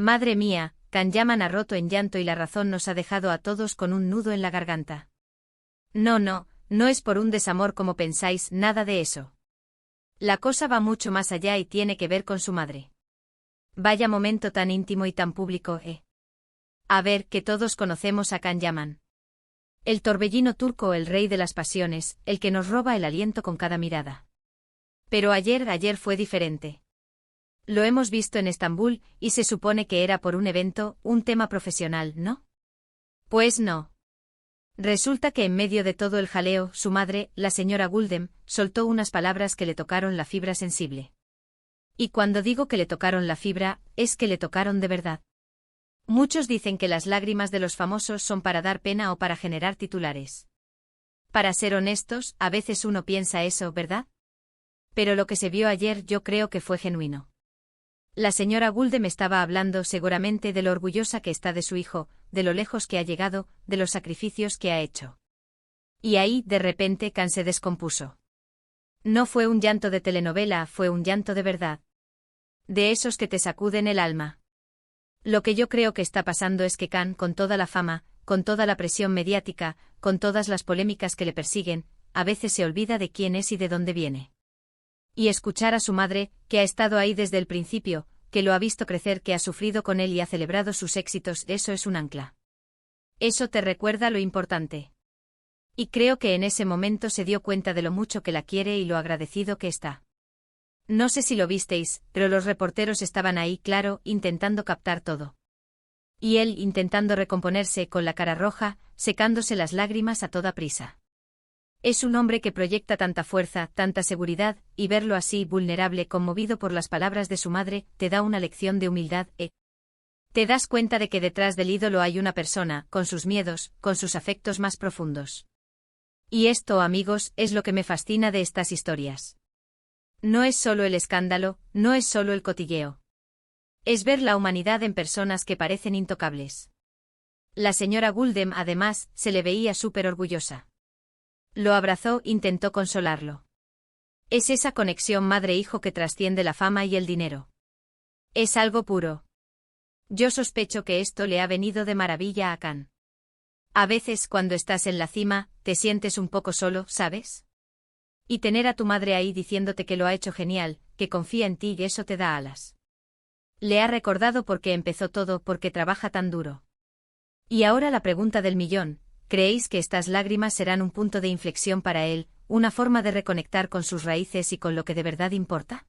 Madre mía, Can Yaman ha roto en llanto y la razón nos ha dejado a todos con un nudo en la garganta. No es por un desamor como pensáis, nada de eso. La cosa va mucho más allá y tiene que ver con su madre. Vaya momento tan íntimo y tan público, ¿eh? A ver, que todos conocemos a Can Yaman. El torbellino turco, el rey de las pasiones, el que nos roba el aliento con cada mirada. Pero ayer fue diferente. Lo hemos visto en Estambul, y se supone que era por un evento, un tema profesional, ¿no? Pues no. Resulta que en medio de todo el jaleo, su madre, la señora Guldem, soltó unas palabras que le tocaron la fibra sensible. Y cuando digo que le tocaron la fibra, es que le tocaron de verdad. Muchos dicen que las lágrimas de los famosos son para dar pena o para generar titulares. Para ser honestos, a veces uno piensa eso, ¿verdad? Pero lo que se vio ayer yo creo que fue genuino. La señora Guldem estaba hablando seguramente de lo orgullosa que está de su hijo, de lo lejos que ha llegado, de los sacrificios que ha hecho. Y ahí, de repente, Can se descompuso. No fue un llanto de telenovela, fue un llanto de verdad. De esos que te sacuden el alma. Lo que yo creo que está pasando es que Can, con toda la fama, con toda la presión mediática, con todas las polémicas que le persiguen, a veces se olvida de quién es y de dónde viene. Y escuchar a su madre, que ha estado ahí desde el principio, que lo ha visto crecer, que ha sufrido con él y ha celebrado sus éxitos, eso es un ancla. Eso te recuerda lo importante. Y creo que en ese momento se dio cuenta de lo mucho que la quiere y lo agradecido que está. No sé si lo visteis, pero los reporteros estaban ahí, claro, intentando captar todo. Y él intentando recomponerse con la cara roja, secándose las lágrimas a toda prisa. Es un hombre que proyecta tanta fuerza, tanta seguridad, y verlo así, vulnerable, conmovido por las palabras de su madre, te da una lección de humildad, Te das cuenta de que detrás del ídolo hay una persona, con sus miedos, con sus afectos más profundos. Y esto, amigos, es lo que me fascina de estas historias. No es solo el escándalo, no es solo el cotilleo. Es ver la humanidad en personas que parecen intocables. La señora Guldem, además, se le veía súper orgullosa. Lo abrazó, intentó consolarlo. Es esa conexión madre-hijo que trasciende la fama y el dinero. Es algo puro. Yo sospecho que esto le ha venido de maravilla a Can. A veces, cuando estás en la cima, te sientes un poco solo, ¿sabes? Y tener a tu madre ahí diciéndote que lo ha hecho genial, que confía en ti, y eso te da alas. Le ha recordado por qué empezó todo, porque trabaja tan duro. Y ahora la pregunta del millón. ¿Creéis que estas lágrimas serán un punto de inflexión para él, una forma de reconectar con sus raíces y con lo que de verdad importa?